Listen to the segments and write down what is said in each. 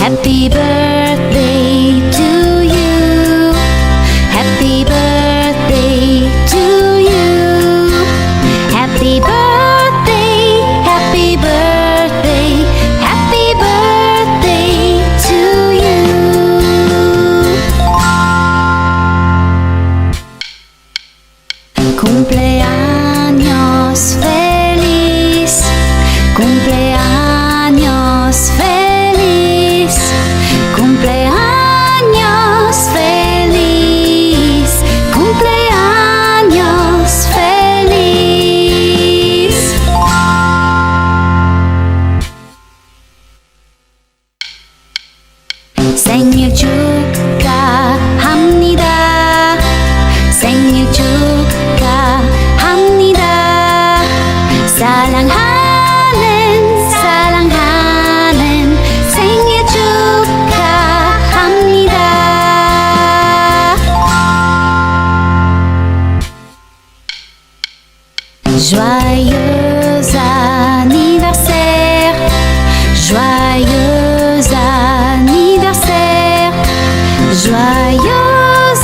Happy birthday to you. Happy birthday to you. Happy birthday, happy birthday, happy birthday to you. Cumpleaños feliz, cumpleaños feliz, cumpleaños feliz, cumpleaños feliz. 생일 축하합니다. 생일 축하합니다. 사랑하는 사랑하는 생일 축하합니다. Joyeux anniversaire, joyeux anniversaire, joyeux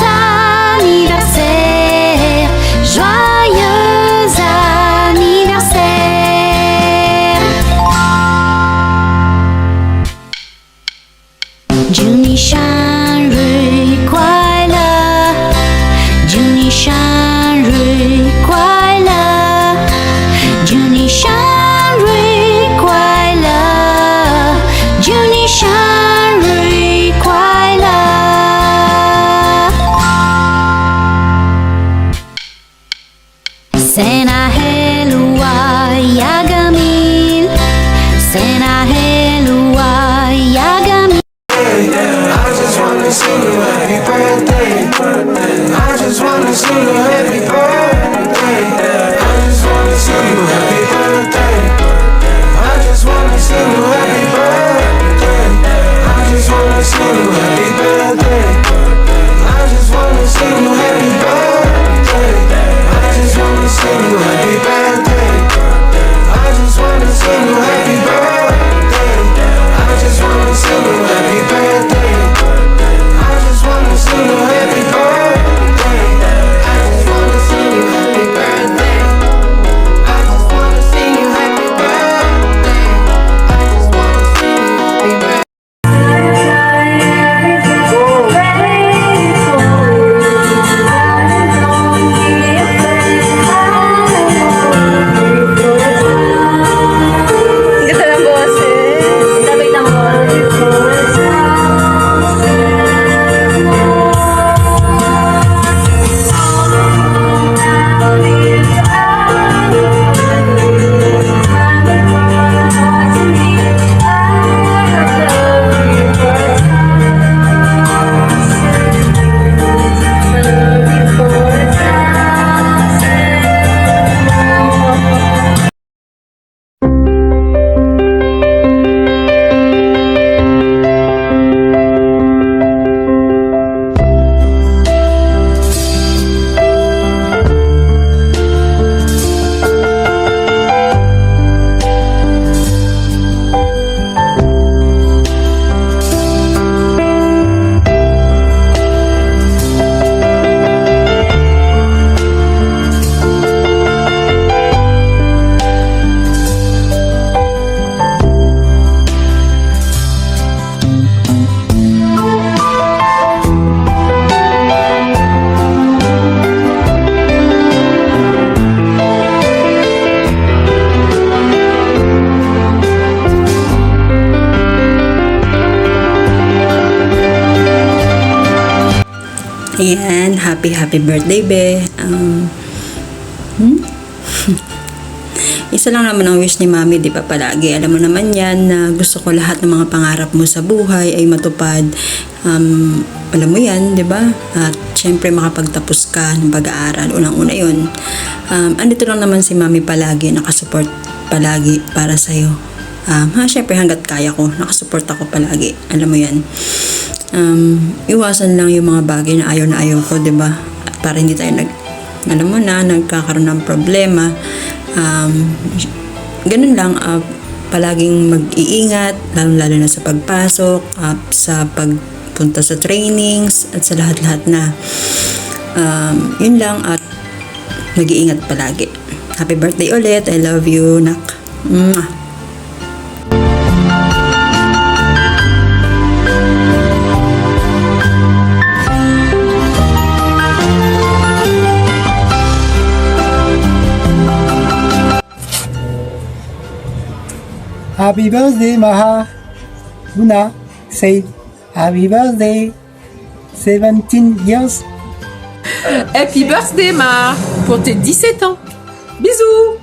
anniversaire, joyeux anniversaire.祝你生日快乐，祝你生日快乐，祝你生日快乐，祝你生日快乐。Senahelu yagamil, senahelu yagamil. I just wanna sing you happy birthday. I just wanna sing you happy birthday. I just wanna sing you happy birthday. I just wanna sing you happy birthday. I just wanna sing you happy birthday. I just wanna sing you happy birthday. I just wanna sing you happy birthday. I just wanna sing you happy birthday. I just wanna sing you happy birthday. I just wanna sing you happy birthday. I just wanna sing you happy birthday. I just wanna sing you happy birthday. I just wanna sing you happy birthday. Ganda ng boses. Sabay ng Ayan, happy birthday, be. Isa lang naman ang wish ni Mami, di ba palagi? Alam mo naman yan na gusto ko lahat ng mga pangarap mo sa buhay ay matupad. Alam mo yan, di ba? At syempre makapagtapos ka ng pag-aaral. Unang-una yun. Andito lang naman si Mami palagi, nakasupport palagi para sa'yo. Syempre hanggat kaya ko, nakasupport ako palagi. Alam mo yan. Iwasan lang yung mga bagay na ayaw ko, di ba? Para hindi tayo alam mo na, nagkakaroon ng problema. Ganun lang, palaging mag-iingat, lalo na sa pagpasok, sa pagpunta sa trainings, at sa lahat-lahat na. Yun lang, at mag-iingat palagi. Happy birthday ulit. I love you, nak. Mwah. Happy birthday, Maha. Luna, say happy birthday. 17 years. Happy birthday, Ma, pour tes 17 ans. Bisous.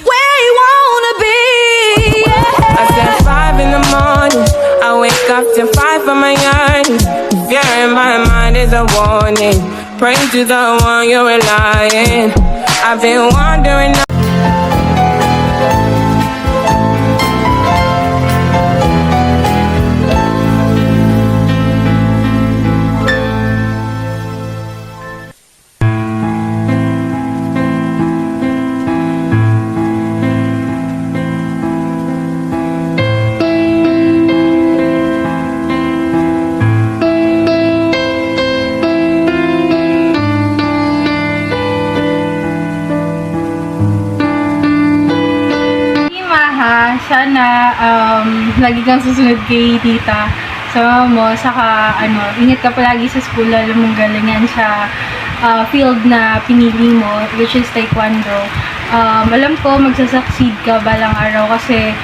Where you wanna be? I said 5 in the morning. I wake up to 5 for my yearning. Fear in my mind is a warning. Pray to the one you're relying. I've been wondering. Maha, sana lagi kang susunod kay tita sa mama mo, saka ingat ka palagi sa school, lalo mong galingan sa field na pinili mo, which is taekwondo. Alam ko magsasucceed ka balang araw kasi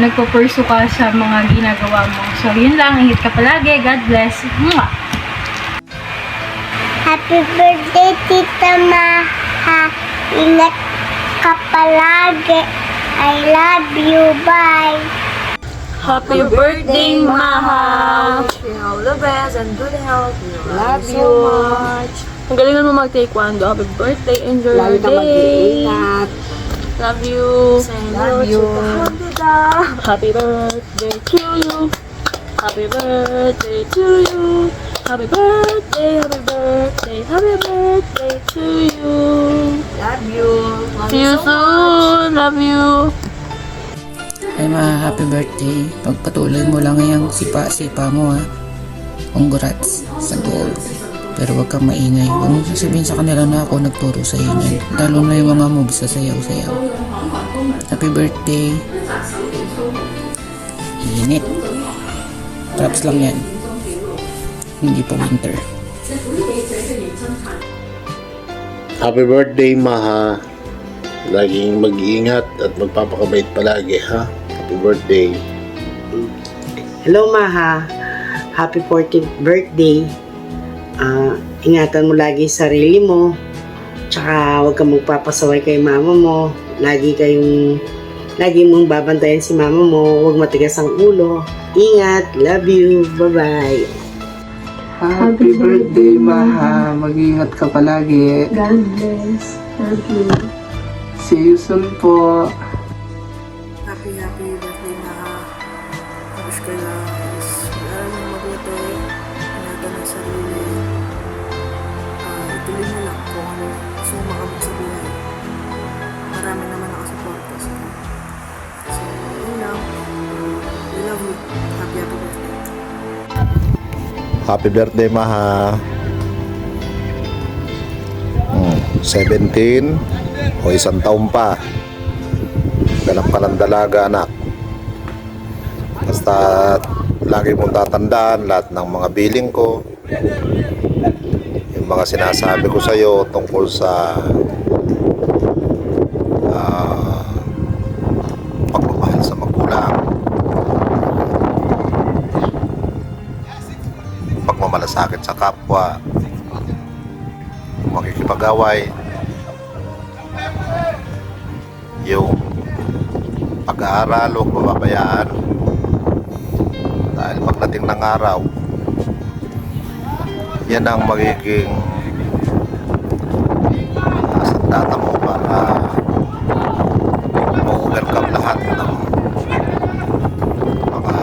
nagpo-pursue ka sa mga ginagawa mo. So yun lang, ingat ka palagi. God bless. Mwah! Happy birthday, Tita Maha. Ingat ka palagi. I love you. Bye. Happy birthday, Maha! All the best and good health. Love you so much. Ang galingan mo mag-taekwondo. Happy birthday. Enjoy your day. Love you. Love you. Happy birthday to you. Happy birthday to you. Happy birthday, happy birthday, happy birthday to you. Love you. See you soon. Love you. Ay happy birthday. Pagpatuloy mo lang yung sipa mo ha. Congrats sa goal. Pero wag kang maingay. Huwag mong sasabihin sa kanila na ako nagturo sa iyo niyan. Lalo na yung mga moves sa sayaw-sayaw. Happy birthday. Init. Traps lang yan. Hindi pa winter. Happy birthday, Maha. Laging mag-iingat at magpapakabait palagi, ha? Happy birthday. Hello, Maha. Happy 14th birthday. Ingatan mo lagi sarili mo. Tsaka huwag kang magpapasaway kay mama mo. Lagi mong babantayan si mama mo. Huwag matigas ang ulo. Ingat. Love you. Bye-bye. Happy birthday, Maha. Mag-ingat ka palagi. God bless. Thank you. See you soon po. Happy birthday na wish ko lang is lalo ng mabuti, ingatan ng sarili. Ituloy mo lang kung ano gusto mo makamit sa buhay. Marami naman nakasuporta sa iyo. So, yun lang. We love you. Happy birthday. Happy birthday, Maha. 17 o 1 taon pa. Ganap ka ng dalaga, anak. Basta lagi mong tatandaan lahat ng mga billing ko, yung mga sinasabi ko sa iyo tungkol sa pagmamahal sa magulang, pagmamalasakit sa kapwa, makikipag-away, yung pag-aaral o pababayaan dahil pagdating ng araw yan ang magiging sandata mo para ma-overcome lahat ng mga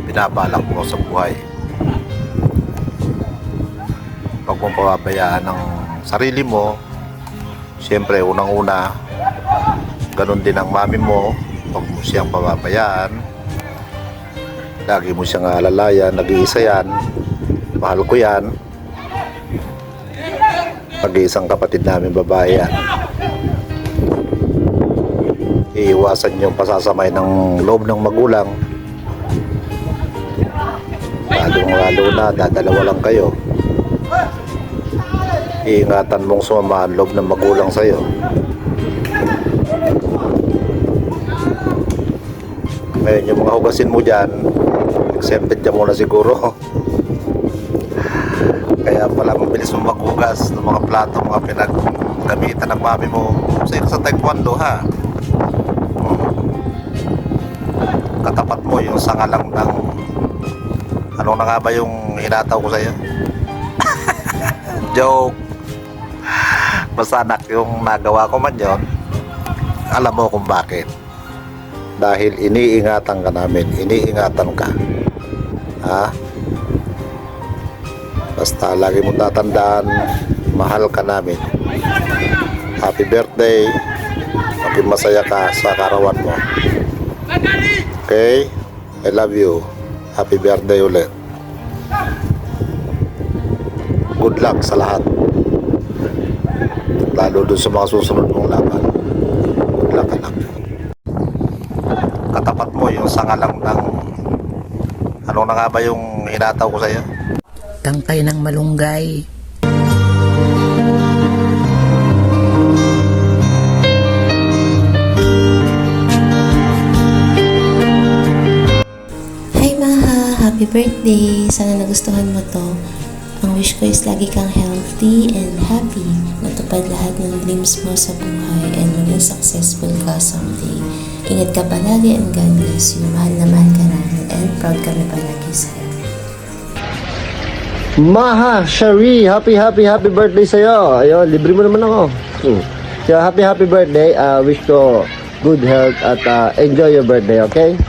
binabalak mo sa buhay. Pag mo pababayaan ng sarili mo, siyempre unang-una ganun din ang mami mo. Pag mo siyang pababayaan, lagi mo siyang alalayan, nag-iisa yan, mahal ko yan, pag-iisang kapatid namin babae yan. Iiwasan yung pasasamay ng loob ng magulang, lalo na dadalawa lang kayo. Iingatan mong sumama ang loob ng magulang sa'yo. Ngayon yung mga hugasin mo dyan, exempted ka muna siguro. Kaya pala mabilis mong maghugas ng mga plato, mga pinaggamitan ng mami mo sa taekwondo, ha. Katapat mo yung sangalang ng ano na nga ba yung hinataw ko sa'yo? Joke. Basta anak, yung nagawa ko man yon, alam mo kung bakit. Dahil iniingatan ka namin, iniingatan ka. Ha? Basta lagi mong tatandaan, mahal ka namin. Happy birthday. Maging masaya ka sa karawan mo. Okay? I love you. Happy birthday ulit. Good luck sa lahat. Lalo dun sa mga susunod mong laban. Good luck, anak. Katapat mo yung sangalang ng ano na nga ba yung hinataw ko sa'yo? Tangkay ng malunggay. Hi Maha, happy birthday. Sana nagustuhan mo to. Ang wish ko is lagi kang healthy and happy. Matupad lahat ng dreams mo sa buhay and maging successful ka someday. Ingat ka palagi and God bless you. Mahal na mahal ka namin and proud kami palagi sa'yo. Maha, Shari, happy birthday sa'yo. Ayun, libre mo naman ako. So, happy birthday. Wish ko good health at enjoy your birthday, okay?